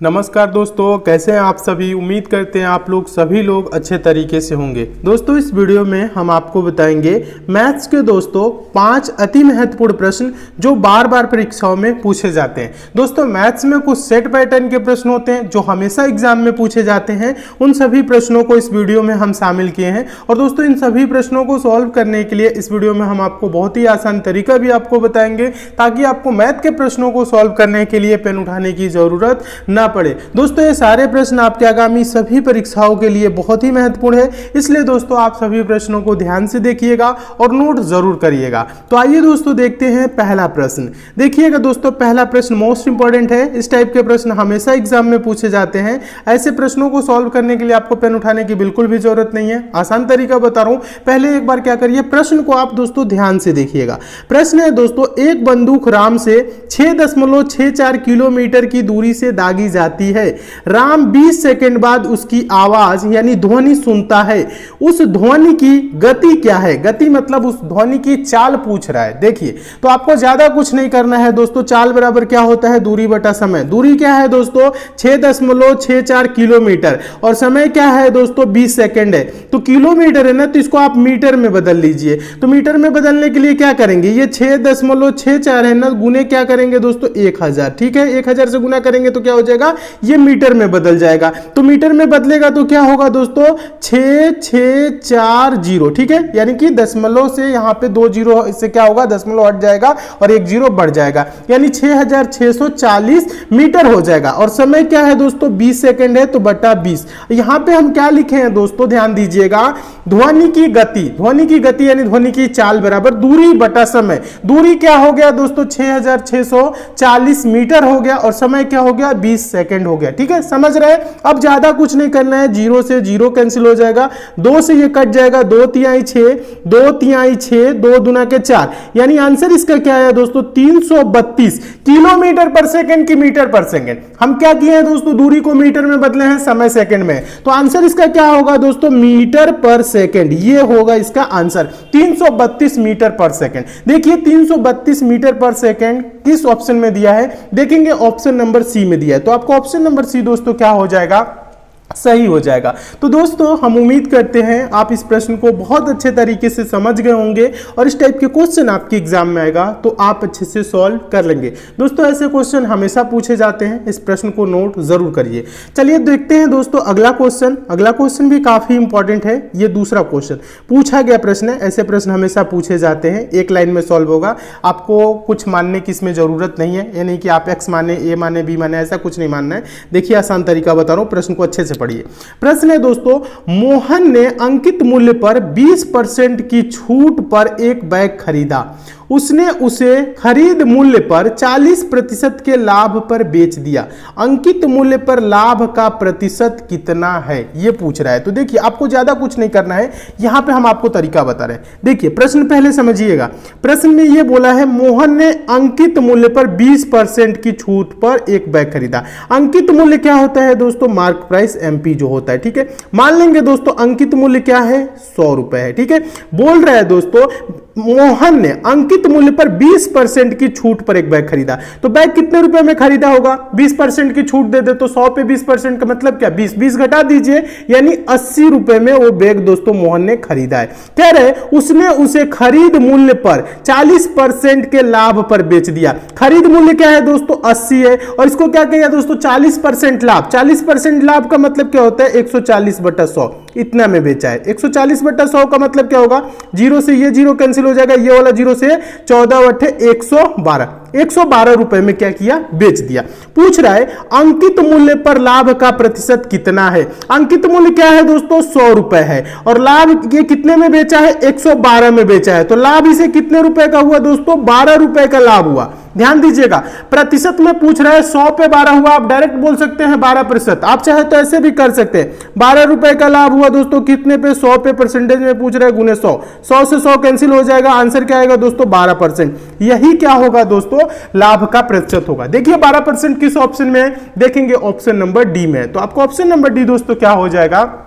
नमस्कार दोस्तों, कैसे हैं आप सभी। उम्मीद करते हैं आप लोग सभी लोग अच्छे तरीके से होंगे। दोस्तों इस वीडियो में हम आपको बताएंगे मैथ्स के दोस्तों 5 अति महत्वपूर्ण प्रश्न जो बार बार परीक्षाओं में पूछे जाते हैं। दोस्तों मैथ्स में कुछ सेट पैटर्न के प्रश्न होते हैं जो हमेशा एग्जाम में पूछे जाते हैं। उन सभी प्रश्नों को इस वीडियो में हम शामिल किए हैं और दोस्तों इन सभी प्रश्नों को सॉल्व करने के लिए इस वीडियो में हम आपको बहुत ही आसान तरीका भी आपको बताएंगे ताकि आपको मैथ के प्रश्नों को सॉल्व करने के लिए पेन उठाने की जरूरत ना पड़े। दोस्तों ये सारे प्रश्न आपके आगामी सभी परीक्षाओं के लिए बहुत ही महत्वपूर्ण है, इसलिए दोस्तों आप सभी प्रश्नों को ध्यान से देखिएगा और नोट जरूर करिएगा। तो आइए दोस्तों देखते हैं पहला प्रश्न। देखिएगा दोस्तों पहला प्रश्न मोस्ट इंपॉर्टेंट है। इस टाइप के प्रश्न हमेशा एग्जाम में पूछे जाते हैं। ऐसे प्रश्नों को सॉल्व करने के लिए आपको पेन उठाने की बिल्कुल भी जरूरत नहीं है, आसान तरीका बता रहा हूं। पहले एक बार क्या करिए, प्रश्न को आप दोस्तों ध्यान से देखिएगा। प्रश्न है दोस्तों, एक बंदूक राम से 6.64 किलोमीटर की दूरी से दागी जाती है। राम 20 सेकंड बाद उसकी आवाज यानी ध्वनि सुनता है। उस ध्वनि की गति क्या है? गति मतलब उस ध्वनि की चाल पूछ रहा है। देखिए तो आपको ज्यादा कुछ नहीं करना है दोस्तों। चाल बराबर क्या होता है? दूरी बटा समय। दूरी क्या है दोस्तों? 6.64 किलोमीटर और समय क्या है दोस्तों? 20 सेकंड है। तो किलोमीटर है ना, तो इसको आप मीटर में बदल लीजिए। तो मीटर में बदलने के लिए क्या करेंगे? ये 6.64 है ना, गुने क्या करेंगे दोस्तों? 1000। ठीक है, 1000 से गुना करेंगे तो क्या हो जाएगा? ये मीटर में बदल जाएगा। तो मीटर में बदलेगा तो क्या होगा दोस्तों? 6640। ठीक है, यानी कि दशमलव से यहां पे 2 जीरो, इससे क्या होगा? दशमलव हट जाएगा और 1 जीरो बढ़ जाएगा, यानी 6640 मीटर हो जाएगा। और समय क्या है दोस्तों? 20 सेकंड है, तो बटा 20। यहां पे हम क्या लिखे हैं दोस्तों? ध्यान दीजिएगा, ध्वनि की गति। ध्वनि की गति यानी ध्वनि की चाल बराबर दूरी बटा समय। दूरी क्या हो गया दोस्तों? 6640 मीटर हो गया और समय क्या हो गया? 20 सेकंड हो गया। ठीक है, समझ रहे हैं? अब ज्यादा कुछ नहीं करना है। 0 से 0 कैंसिल हो जाएगा, 2 से ये कट जाएगा, 2 तिहाई 6, 2 तिहाई 6, 2 दूना के 4, यानी आंसर इसका क्या है दोस्तों? 332 किलोमीटर पर सेकंड की मीटर पर सेकंड। हम क्या किए हैं दोस्तों? दूरी को मीटर में बदले हैं, समय सेकंड में। तो आंसर इसका क्या होगा दोस्तों? मीटर पर सेकंड। ये होगा इसका आंसर 332 मीटर पर सेकंड। देखिए 332 मीटर पर सेकंड किस ऑप्शन में दिया है? देखेंगे ऑप्शन नंबर सी में दिया है, तो आपको ऑप्शन नंबर सी दोस्तों क्या हो जाएगा? सही हो जाएगा। तो दोस्तों हम उम्मीद करते हैं आप इस प्रश्न को बहुत अच्छे तरीके से समझ गए होंगे और इस टाइप के क्वेश्चन आपके एग्जाम में आएगा तो आप अच्छे से सॉल्व कर लेंगे। दोस्तों ऐसे क्वेश्चन हमेशा पूछे जाते हैं, इस प्रश्न को नोट जरूर करिए। चलिए देखते हैं दोस्तों अगला क्वेश्चन। अगला क्वेश्चन भी काफी इंपॉर्टेंट है। ये दूसरा क्वेश्चन पूछा गया प्रश्न है। ऐसे प्रश्न हमेशा पूछे जाते हैं, एक लाइन में सॉल्व होगा। आपको कुछ मानने की इसमें जरूरत नहीं है, ये नहीं कि आप एक्स माने, ए माने, बी माने, ऐसा कुछ नहीं मानना है। देखिए आसान तरीका बता रहा हूं, प्रश्न को अच्छे से पढ़िए। प्रश्न है दोस्तों, मोहन ने अंकित मूल्य पर 20% की छूट पर एक बैग खरीदा। उसने उसे खरीद मूल्य पर 40% के लाभ पर बेच दिया। अंकित मूल्य पर लाभ का प्रतिशत कितना है? यह पूछ रहा है। तो देखिए आपको ज्यादा कुछ नहीं करना है, यहां पे हम आपको तरीका बता रहे हैं। देखिए प्रश्न पहले समझिएगा। प्रश्न में यह बोला है मोहन ने अंकित मूल्य पर 20% की छूट पर एक बैग खरीदा। अंकित मूल्य क्या होता है दोस्तों? मार्क प्राइस, एमपी जो होता है। ठीक है, मान लेंगे दोस्तों अंकित मूल्य क्या है? 100 रुपए है। ठीक है, बोल रहा है दोस्तों मोहन ने अंकित मूल्य पर 20% की छूट पर एक बैग खरीदा। तो बैग कितने रुपए में खरीदा होगा? 20% की छूट दे दे तो 100 पे 20% का मतलब क्या? 20 घटा दीजिए, यानी 80 रुपए में वो बैग दोस्तों मोहन ने खरीदा है। कह रहे उसने उसे खरीद मूल्य पर 40% के लाभ पर बेच दिया। खरीद मूल्य क्या है दोस्तों? 80 है और इसको क्या किया दोस्तों? 40% लाभ। 40% लाभ का मतलब क्या होता है? 140/100, इतना में बेचा है। 140/100 का मतलब क्या होगा? 0 से ये 0 कैंसिल हो जाएगा, ये वाला 0 से 14/112, 112 रुपए में क्या किया? बेच दिया। पूछ रहा है अंकित मूल्य पर लाभ का प्रतिशत कितना है? अंकित मूल्य क्या है दोस्तों? 100 रुपए है और लाभ ये कितने में बेचा है? 112 में बेचा है। तो लाभ इसे कितने रुपए का हुआ दोस्तों? 12 रुपए का लाभ हुआ। ध्यान दीजिएगा, प्रतिशत में पूछ रहा है, 100 पे 12 हुआ। आप डायरेक्ट बोल सकते हैं 12%, आप चाहे तो ऐसे भी कर सकते हैं। 12 रुपए का लाभ हुआ दोस्तों, कितने पे? 100 पे, परसेंटेज में पूछ रहा है, गुने 100। 100 से 100 कैंसिल हो जाएगा, आंसर क्या आएगा दोस्तों? 12%। यही क्या होगा दोस्तों? लाभ का प्रतिशत होगा। देखिए 12% किस ऑप्शन में है? देखेंगे ऑप्शन नंबर डी में है। तो आपको ऑप्शन नंबर डी दोस्तों क्या हो जाएगा?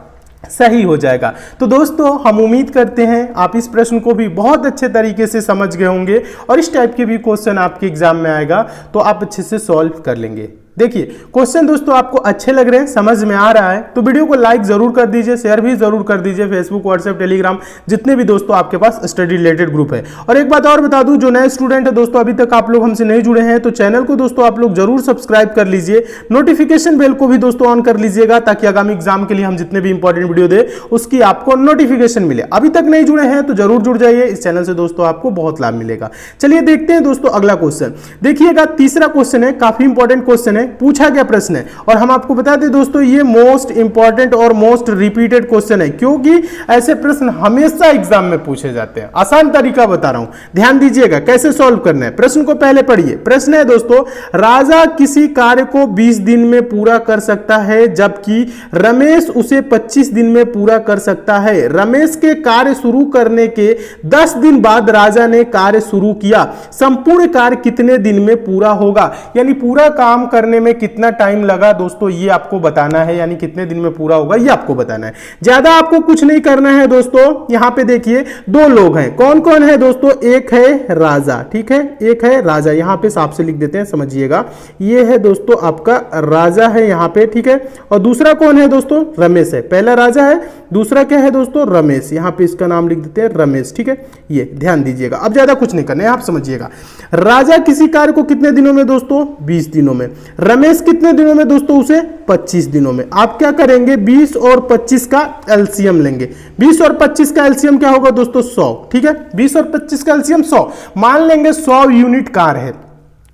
सही हो जाएगा। तो दोस्तों हम उम्मीद करते हैं आप इस प्रश्न को भी बहुत अच्छे तरीके से समझ गए होंगे और इस टाइप के भी क्वेश्चन आपके एग्जाम में आएगा तो आप अच्छे से सॉल्व कर लेंगे। देखिए क्वेश्चन दोस्तों आपको अच्छे लग रहे हैं, समझ में आ रहा है तो वीडियो को लाइक जरूर कर दीजिए, शेयर भी जरूर कर दीजिए फेसबुक, व्हाट्सएप, टेलीग्राम, जितने भी दोस्तों आपके पास स्टडी रिलेटेड ग्रुप है। और एक बात और बता दूं, जो नए स्टूडेंट है दोस्तों, अभी तक आप लोग हमसे नहीं जुड़े हैं तो चैनल को दोस्तों आप लोग जरूर सब्सक्राइब कर लीजिए, नोटिफिकेशन बेल को भी दोस्तों ऑन कर लीजिएगा ताकि आगामी एग्जाम के लिए हम जितने भी इंपॉर्टेंट वीडियो दे उसकी आपको नोटिफिकेशन मिले। अभी तक नहीं जुड़े हैं तो जरूर जुड़ जाइए, इस चैनल से दोस्तों आपको बहुत लाभ मिलेगा। चलिए देखते हैं दोस्तों अगला क्वेश्चन। देखिएगा तीसरा क्वेश्चन है, काफी इंपॉर्टेंट क्वेश्चन है, पूछा गया प्रश्न है और हम आपको बता दें दोस्तों ये मोस्ट इंपॉर्टेंट और मोस्ट रिपीटेड क्वेश्चन है, क्योंकि ऐसे प्रश्न हमेशा एग्जाम में पूछे जाते हैं। आसान तरीका बता रहा हूं, ध्यान दीजिएगा कैसे सॉल्व करना है। प्रश्न को पहले पढ़िए। प्रश्न है दोस्तों, राजा किसी कार्य को 20 दिन में पूरा कर सकता है जबकि रमेश उसे 25 दिन में पूरा कर सकता है। रमेश के कार्य शुरू करने के 10 दिन बाद राजा ने कार्य शुरू किया, संपूर्ण कार्य कितने दिन में पूरा होगा? यानी पूरा काम करने में कितना टाइम लगा दोस्तों, ये आपको बताना है, यानी कितने दिन में पूरा होगा ये आपको बताना है। ज्यादा आपको कुछ नहीं करना है दोस्तों। यहां पे देखिए दो लोग हैं, कौन कौन है दोस्तों? एक है राजा, ठीक है, एक है राजा, यहां पे साफ से लिख देते हैं, समझिएगा। ये है दोस्तों आपका राजा है यहां पे, ठीक है। और दूसरा कौन है दोस्तों? रमेश है। पहला राजा है, दूसरा क्या है दोस्तों? रमेश। यहां पे इसका नाम लिख देते हैं रमेश, ठीक है। ये ध्यान दीजिएगा, अब ज्यादा कुछ नहीं करना है, आप समझिएगा। राजा किसी कार्य को कितने दिनों में दोस्तों? 20 दिनों में। रमेश कितने दिनों में दोस्तों? उसे 25 दिनों में। आप क्या करेंगे? 20 और 25 का एलसीएम लेंगे। 20 और 25 का एलसीएम क्या होगा दोस्तों? 100, ठीक है। 20 और 25 का एलसीएम 100 मान लेंगे। 100 यूनिट कार्य है,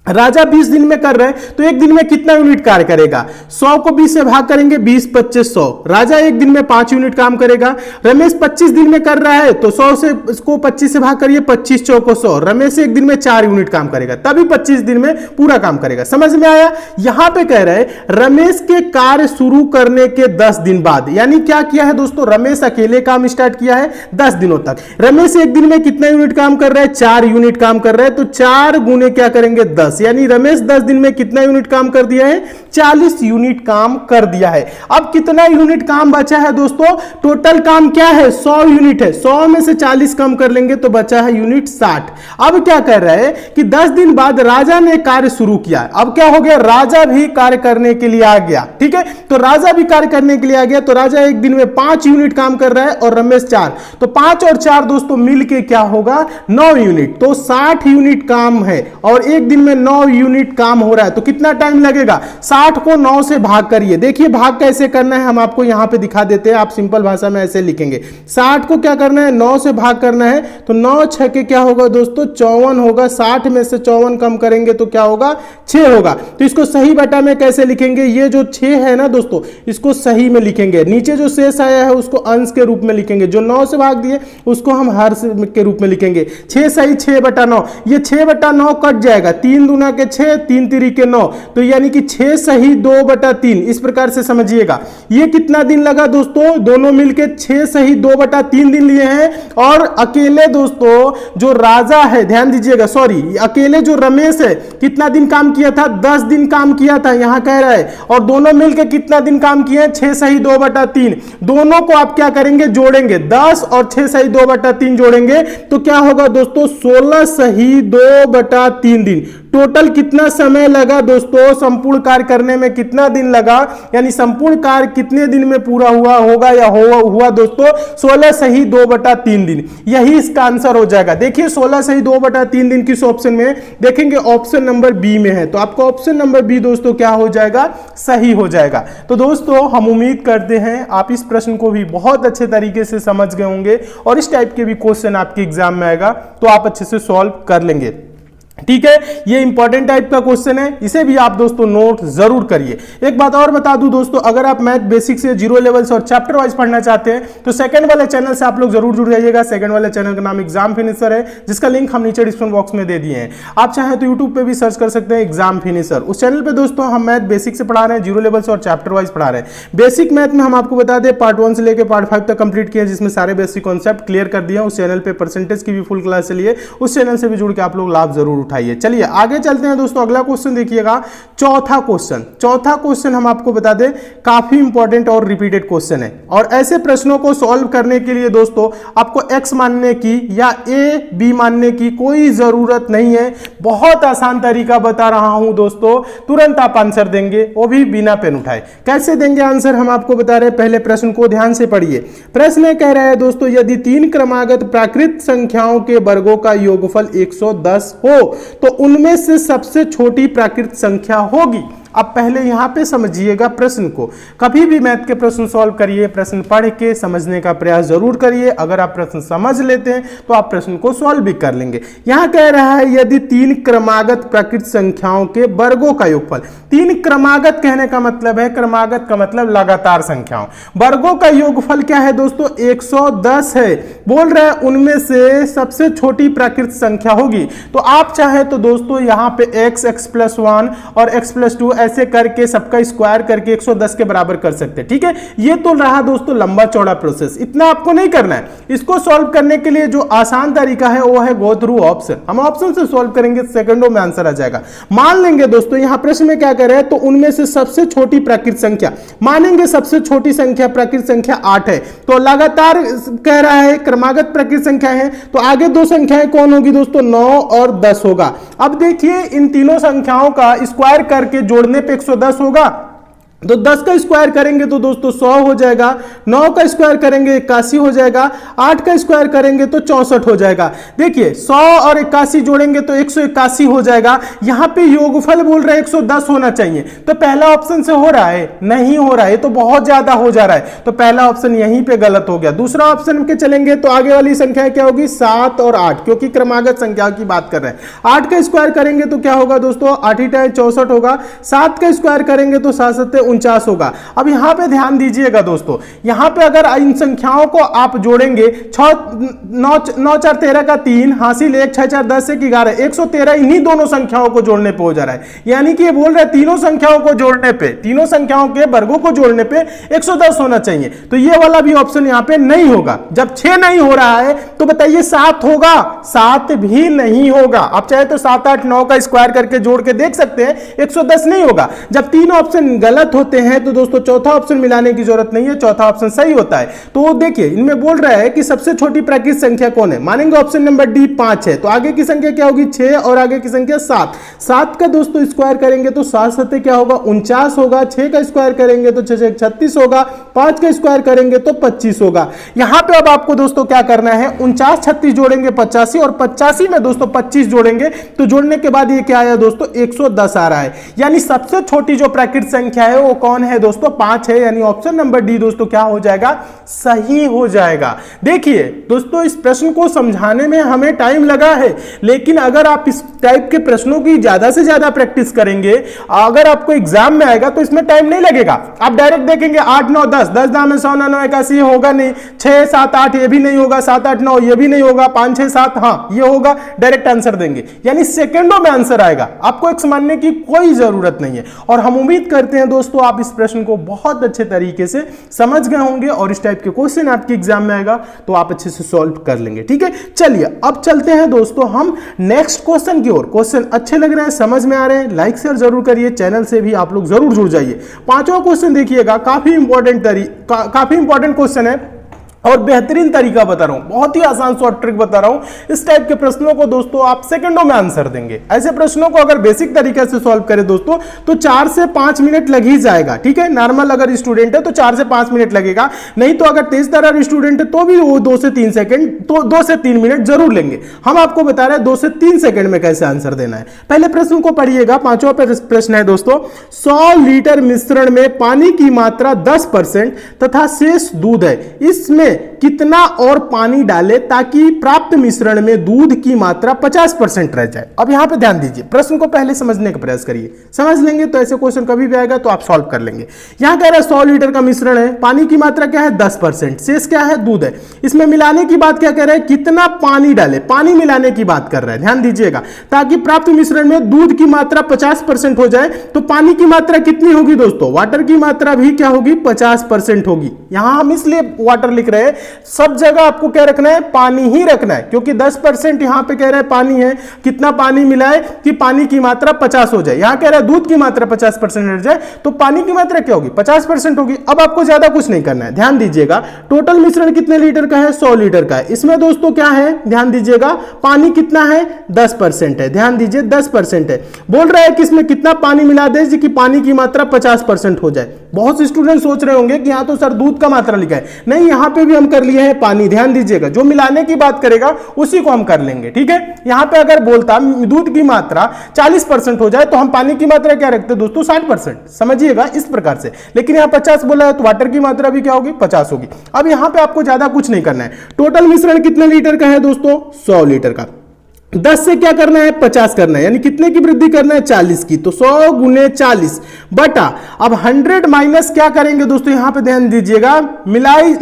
राजा 20 दिन में कर रहे हैं तो एक दिन में कितना यूनिट कार्य करेगा? 100 को 20 से भाग करेंगे, 20 25 100। राजा एक दिन में 5 यूनिट काम करेगा। रमेश 25 दिन में कर रहा है तो 100 से इसको 25 से भाग करिए, 25 चौको 100। रमेश एक दिन में 4 यूनिट काम करेगा, तभी 25 दिन में पूरा काम करेगा। समझ में आया? यहां पे कह रहे हैं रमेश के कार्य शुरू करने के 10 दिन बाद, यानी क्या किया है दोस्तों? रमेश अकेले काम स्टार्ट किया है 10 दिनों तक। रमेश एक दिन में कितना यूनिट काम कर रहा है? 4 यूनिट काम कर रहा है, तो 4 गुने क्या करेंगे? 10, यानी रमेश 10 दिन में कितना यूनिट काम कर दिया है? 40 यूनिट काम कर दिया है। अब कितना यूनिट काम बचा है दोस्तों? टोटल काम क्या है? 100 यूनिट है, 100 में से 40 कम कर लेंगे तो बचा है यूनिट 60। अब क्या कर रहा है कि 10 दिन बाद राजा ने कार्य शुरू किया। अब क्या हो गया? राजा भी कार्य करने के लिए आ गया, ठीक है। तो राजा भी कार्य करने के लिए आ गया, तो राजा एक दिन में 5 यूनिट काम कर रहा है और रमेश 4, तो 5 और 4 दोस्तों मिलके क्या होगा? 9 यूनिट। तो 60 यूनिट काम है और एक दिन में 9 यूनिट काम हो रहा है, तो कितना टाइम लगेगा? 60 को 9 से भाग करिए। देखिए भाग कैसे करना है हम आपको यहां पे दिखा देते हैं, आप सिंपल भाषा में ऐसे लिखेंगे। 60 को क्या करना है? 9 से भाग करना है, तो 9 6 के क्या होगा दोस्तों? 54 होगा। 60 में से 54 कम करेंगे तो क्या होगा? 6 होगा। तो इसको सही बटा में कैसे लिखेंगे? ये जो 6 है ना दोस्तों, इसको सही में लिखेंगे। नीचे जो शेष आया है उसको अंश के रूप में लिखेंगे, जो 9 से भाग दिए उसको हम हर के रूप में लिखेंगे। 6 सही 6/9, ये 6/9 कट जाएगा, 3 दूना के 6, 3 3 के 9, तो यानी कि 6 सही 2/3। इस प्रकार से समझिएगा। ये कितना दिन लगा दोस्तों? दोनों मिलके 6 सही 2/3 दिन लिए हैं। और अकेले दोस्तों जो राजा है, ध्यान दीजिएगा, सॉरी, अकेले जो रमेश है कितना दिन काम किया था? 10 दिन काम किया था, यहां कह रहा है। और दोनों मिलके कितना दिन काम किए? 6 सही 2/3। दोनों को आप क्या करेंगे? जोड़ेंगे। 10 और 6 सही 2/3 जोड़ेंगे तो क्या होगा दोस्तों? 16 सही 2/3 दिन। टोटल कितना समय लगा दोस्तों? संपूर्ण कार्य करने में कितना दिन लगा, यानी संपूर्ण कार्य कितने दिन में पूरा हुआ होगा या हुआ दोस्तों? 16 सही 2/3 दिन। यही इसका आंसर हो जाएगा। देखिए 16 सही 2/3 दिन किस ऑप्शन में देखेंगे? ऑप्शन नंबर बी में है, तो आपका ऑप्शन नंबर बी दोस्तों क्या हो जाएगा? सही हो जाएगा। तो दोस्तों हम उम्मीद करते हैं आप इस प्रश्न को भी बहुत अच्छे तरीके से समझ गए होंगे और इस टाइप के भी क्वेश्चन आपके एग्जाम में आएगा तो आप अच्छे से सॉल्व कर लेंगे, ठीक है। ये इंपॉर्टेंट टाइप का क्वेश्चन है, इसे भी आप दोस्तों नोट जरूर करिए। एक बात और बता दूं दोस्तों, अगर आप मैथ बेसिक से 0 लेवल से और चैप्टर वाइज पढ़ना चाहते हैं तो सेकंड वाले चैनल से आप लोग जरूर जुड़ जाइएगा। सेकंड वाले चैनल का नाम एग्जाम फिनिशर है, जिसका लिंक हम नीचे डिस्क्रिप्शन बॉक्स में दे दिए हैं। आप चाहें तो यूट्यूब पे भी सर्च कर सकते हैं एग्जाम फिनिशर। उस चैनल पे दोस्तों हम मैथ बेसिक से पढ़ा रहे हैं, 0 लेवल से और चैप्टर वाइज पढ़ा रहे हैं। बेसिक मैथ में हम आपको बता दें पार्ट 1 से लेकर पार्ट 5 तक कंप्लीट किया, जिसमें सारे बेसिक कॉन्सेप्ट क्लियर कर दिए। उस चैनल पे परसेंटेज की भी फुल क्लास चलिए, उस चैनल से भी जुड़ के आप लोग लाभ जरूर उठाए। उठाइए। चलिए आगे चलते हैं दोस्तों, अगला क्वेश्चन देखिएगा, चौथा क्वेश्चन हम आपको बता दें काफी इंपॉर्टेंट और रिपीटेड क्वेश्चन है। और ऐसे प्रश्नों को सॉल्व करने के लिए दोस्तों आपको x मानने की या a b मानने की कोई जरूरत नहीं है। बहुत आसान तरीका बता रहा हूं दोस्तों, तुरंत आप आंसर देंगे, वो भी बिना पेन उठाए। कैसे देंगे आंसर हम आपको बता रहे हैं, पहले प्रश्न को ध्यान से पढ़िए। प्रश्न कह रहा है दोस्तों, यदि 3 क्रमागत प्राकृत संख्याओं के वर्गों का योगफल 110 हो तो उनमें से सबसे छोटी प्राकृत संख्या होगी। अब पहले यहां पे समझिएगा प्रश्न को, कभी भी मैथ के प्रश्न सॉल्व करिए, प्रश्न पढ़ के समझने का प्रयास जरूर करिए। अगर आप प्रश्न समझ लेते हैं तो आप प्रश्न को सॉल्व भी कर लेंगे। यहां कह रहा है यदि 3 क्रमागत प्राकृत संख्याओं के वर्गों का योगफल, 3 क्रमागत कहने का मतलब है, क्रमागत का मतलब लगातार संख्याओं, वर्गों का योगफल क्या है दोस्तों 110 है। बोल रहा है उनमें से सबसे छोटी प्राकृत संख्या होगी। तो आप चाहे तो दोस्तों यहां पे x+1 और x+2 ऐसे करके सबका स्क्वायर करके 110 के बराबर कर सकते हैं। ठीक है, ये तो रहा दोस्तों लंबा चौड़ा प्रोसेस, इतना आपको नहीं करना है। इसको सॉल्व करने के लिए जो आसान तरीका है वो है गो थ्रू ऑप्शन। हम ऑप्शन से सॉल्व करेंगे, सेकंडों में आंसर आ जाएगा। मान लेंगे दोस्तों यहां प्रश्न में क्या कर रहे हैं, तो उनमें से सबसे छोटी प्राकृत संख्या मानेंगे, सबसे छोटी संख्या प्राकृत संख्या 8 है। तो लगातार कह रहा है क्रमागत प्राकृत संख्या है, तो आगे 2 संख्याएं कौन होगी दोस्तों 9 और 10 होगा। अब देखिए इन तीनों संख्याओं का स्क्वायर करके जोड़ने पे 110 होगा, तो 10 का स्क्वायर करेंगे तो दोस्तों 100 हो जाएगा, 9 का स्क्वायर करेंगे 81 हो जाएगा, 8 का स्क्वायर करेंगे तो 64 हो जाएगा। देखिए 100 और 81 जोड़ेंगे तो 181 हो जाएगा। यहां पे योगफल बोल रहे हैं 110 होना चाहिए, तो पहला ऑप्शन से हो रहा है, नहीं हो रहा है, तो बहुत ज्यादा हो जा रहा है, तो पहला ऑप्शन यहीं पे गलत हो गया। दूसरा ऑप्शन के चलेंगे तो आगे वाली संख्या क्या होगी 7 और 8, क्योंकि क्रमागत संख्या की बात कर रहे हैं। 8 का स्क्वायर करेंगे तो क्या होगा दोस्तों 8 × 8 64 होगा, 7 का स्क्वायर करेंगे तो 7 7 49 होगा। अब यहां पे ध्यान दीजिएगा दोस्तों, यहां पे अगर इन संख्याओं को आप जोड़ेंगे 9 4 13 का 3 हासिल 1 6 4 10 1 11 113 इन्हीं दोनों संख्याओं को जोड़ने पे हो जा रहा है। यानी कि ये बोल रहे हैं तीनों संख्याओं को जोड़ने पे, तीनों संख्याओं के वर्गों को जोड़ने पे 110 होना चाहिए। तो ये वाला भी ऑप्शन यहां पे नहीं होगा। जब 6 नहीं हो रहा है तो बताइए 7 होगा, 7 भी नहीं होगा। आप चाहे तो 7 8 9 का स्क्वायर करके जोड़ के देख सकते हैं, 110 नहीं होगा। जब 3 ऑप्शन गलत होते हैं तो दोस्तों चौथा ऑप्शन मिलाने की जरूरत नहीं है, चौथा ऑप्शन सही होता है। तो देखिए इनमें बोल रहा है कि सबसे छोटी प्राकृत संख्या कौन है, मानेंगे ऑप्शन नंबर डी 5 है, तो आगे की संख्या क्या होगी 6 और आगे की संख्या 7। 7 का दोस्तों स्क्वायर करेंगे तो 7 7 क्या होगा 49 होगा, 6 का स्क्वायर करेंगे तो 6 6 36 होगा, 5 का स्क्वायर करेंगे तो 25 होगा। यहां पे अब आपको दोस्तों क्या करना है 49 36 जोड़ेंगे 85 और 85 में दोस्तों 25 जोड़ेंगे, तो जोड़ने के बाद ये क्या आया दोस्तों 110 आ रहा है। यानी सबसे छोटी जो प्राकृत संख्या है वो कौन है दोस्तों 5 है, यानी ऑप्शन नंबर डी दोस्तों क्या हो जाएगा सही हो जाएगा। देखिए दोस्तों इस प्रश्न को समझाने में हमें टाइम लगा है, लेकिन अगर आप इस टाइप के प्रश्नों की ज्यादा से ज्यादा प्रैक्टिस करेंगे, अगर आपको एग्जाम में आएगा तो इसमें टाइम नहीं लगेगा। आप डायरेक्ट देखेंगे 8 9 10 10 दाम में 100 9 81 होगा नहीं, 6 7 8 ये भी नहीं होगा, 7 8 9 ये भी नहीं होगा, 5 6 7 हाँ ये होगा, डायरेक्ट आंसर देंगे। यानी सेकंडों में आंसर आएगा, आपको एक्स मानने की कोई जरूरत नहीं है। और हम उम्मीद करते हैं दोस्तों आप इस प्रश्न को बहुत अच्छे तरीके से समझ गए होंगे और इस टाइप के क्वेश्चन आपके एग्जाम में आएगा तो आप अच्छे से सॉल्व कर लेंगे। ठीक है, चलिए अब चलते हैं दोस्तों हम नेक्स्ट क्वेश्चन की ओर। क्वेश्चन अच्छे लग रहे हैं, समझ में आ रहे हैं, लाइक शेयर जरूर करिए, चैनल से भी आप लोग जरूर जुड़ जाइए। पांचवा क्वेश्चन देखिएगा, काफी इंपॉर्टेंट क्वेश्चन है और बेहतरीन तरीका बता रहा हूं, बहुत ही आसान शॉर्ट ट्रिक बता रहा हूं। इस टाइप के प्रश्नों को दोस्तों आप सेकंडों में आंसर देंगे। ऐसे प्रश्नों को अगर बेसिक तरीके से सॉल्व करें दोस्तों तो 4 से 5 मिनट लग ही जाएगा। ठीक है, नॉर्मल अगर स्टूडेंट है तो 4 से 5 मिनट लगेगा, नहीं तो अगर तेज तर्रार स्टूडेंट है तो भी वो 2 से 3 सेकंड तो 2 से 3 मिनट जरूर लेंगे। हम आपको बता रहे हैं 2 से 3 सेकंड में कैसे आंसर देना है। पहले प्रश्न को पढ़िएगा, पांचवा प्रश्न है दोस्तों, 100 लीटर मिश्रण में पानी की मात्रा 10% तथा शेष दूध है, इसमें कितना और पानी डाले ताकि प्राप्त मिश्रण में दूध की मात्रा 50% रह जाए। अब यहां पे ध्यान दीजिए, प्रश्न को पहले समझने का प्रयास करिए, समझ लेंगे तो ऐसे क्वेश्चन कभी भी आएगा तो आप सॉल्व कर लेंगे। यहां कह रहा है 100 लीटर का मिश्रण है, पानी की मात्रा क्या है 10%, शेष क्या है दूध है, इसमें मिलाने की बात क्या कह रहा है कितना पानी डाले, पानी मिलाने की बात कर रहा है। ध्यान दीजिएगा, ताकि प्राप्त मिश्रण में दूध की मात्रा 50% हो जाए तो पानी की मात्रा कितनी होगी दोस्तों, वाटर की मात्रा भी क्या होगी 50% होगी। यहां हम इसलिए वाटर लिख रहे हैं है, सब जगह आपको क्या रखना है, पानी ही रखना है, क्योंकि 10% यहां पे कह रहा है पानी है। कितना पानी मिलाए कि पानी की मात्रा 50 हो जाए। यहां कह रहा है दूध की मात्रा 50% हट जाए, तो पानी की मात्रा क्या होगी, 50% होगी। अब आपको ज्यादा कुछ नहीं करना है, ध्यान दीजिएगा। टोटल मिश्रण कितने लीटर का है, 100 लीटर का है। इसमें दोस्तों क्या है, ध्यान दीजिएगा, पानी कितना है, 10% है। ध्यान दीजिए 10% है। बोल रहा है कि इसमें कितना पानी मिला दे कि पानी की मात्रा 50% हो जाए। बहुत से स्टूडेंट सोच रहे होंगे कि यहां तो सर दूध का मात्रा लिखा है, नहीं, यहां पे भी हम कर लिए हैं पानी। ध्यान दीजिएगा, जो मिलाने की बात करेगा उसी को हम कर लेंगे, ठीक है। यहां पे अगर बोलता दूध की मात्रा 40% हो जाए तो हम पानी की मात्रा क्या रखते दोस्तों, 60%, समझिएगा इस प्रकार से। लेकिन यहां 50 बोला है तो वाटर की मात्रा भी क्या होगी, 50 होगी। अब यहां पे आपको ज्यादा कुछ नहीं करना है। टोटल मिश्रण कितने लीटर का है दोस्तों, 100 लीटर का। 10 से क्या करना है, 50 करना है, यानी कितने की वृद्धि करना है, 40 की। तो 100 गुने 40 बटा, अब 100 माइनस क्या करेंगे दोस्तों, यहां पे ध्यान दीजिएगा, मिलाई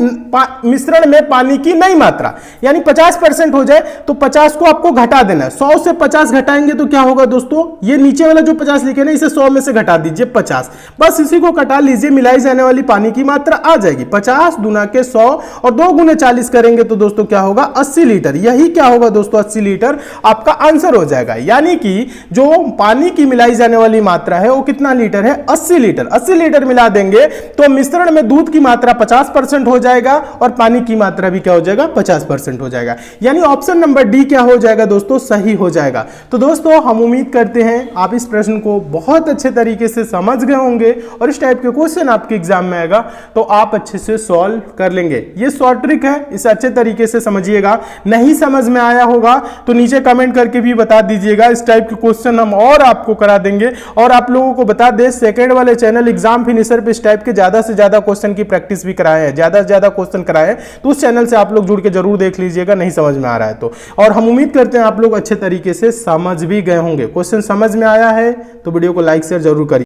मिश्रण में पानी की नई मात्रा, यानी 50% हो जाए तो 50 को आपको घटा देना है। 100 से 50 घटाएंगे तो क्या होगा दोस्तों, ये नीचे वाला जो 50 लिखे ना, इसे 100 में से घटा दीजिए 50, बस इसी को घटा लीजिए, मिलाई जाने वाली पानी की मात्रा आ जाएगी। 50 दुना के 100 और 2 गुने 40 करेंगे तो दोस्तों क्या होगा, 80 लीटर। यही क्या होगा दोस्तों, 80 लीटर आपका आंसर हो जाएगा। यानी कि जो पानी की मिलाई जाने वाली मात्रा है वो कितना लीटर है, 80 लीटर। 80 लीटर मिला देंगे तो मिश्रण में दूध की मात्रा 50% हो जाएगा और पानी की मात्रा भी क्या हो जाएगा, 50% हो जाएगा। यानी ऑप्शन नंबर डी क्या हो जाएगा दोस्तों, सही हो जाएगा। तो दोस्तों हम उम्मीद करते हैं आप इस प्रश्न को बहुत अच्छे तरीके से समझ गए होंगे और इस टाइप के क्वेश्चन आपके एग्जाम में आएगा तो आप अच्छे से सॉल्व कर लेंगे। ये शॉर्ट ट्रिक है, इसे अच्छे तरीके से समझिएगा। नहीं समझ में आया होगा तो नीचे कमेंट करके भी बता दीजिएगा, इस टाइप के क्वेश्चन हम और आपको करा देंगे। और आप लोगों को बता दें, सेकंड वाले चैनल एग्जाम फिनिशर पे इस टाइप के ज्यादा से ज्यादा क्वेश्चन की प्रैक्टिस भी कराए हैं, ज्यादा से ज्यादा क्वेश्चन कराए हैं, तो उस चैनल से आप लोग जुड़ के जरूर देख लीजिएगा, नहीं समझ में आ रहा है तो। और हम उम्मीद करते हैं आप लोग अच्छे तरीके से समझ भी गए होंगे। क्वेश्चन समझ में आया है तो वीडियो को लाइक शेयर जरूर करिए।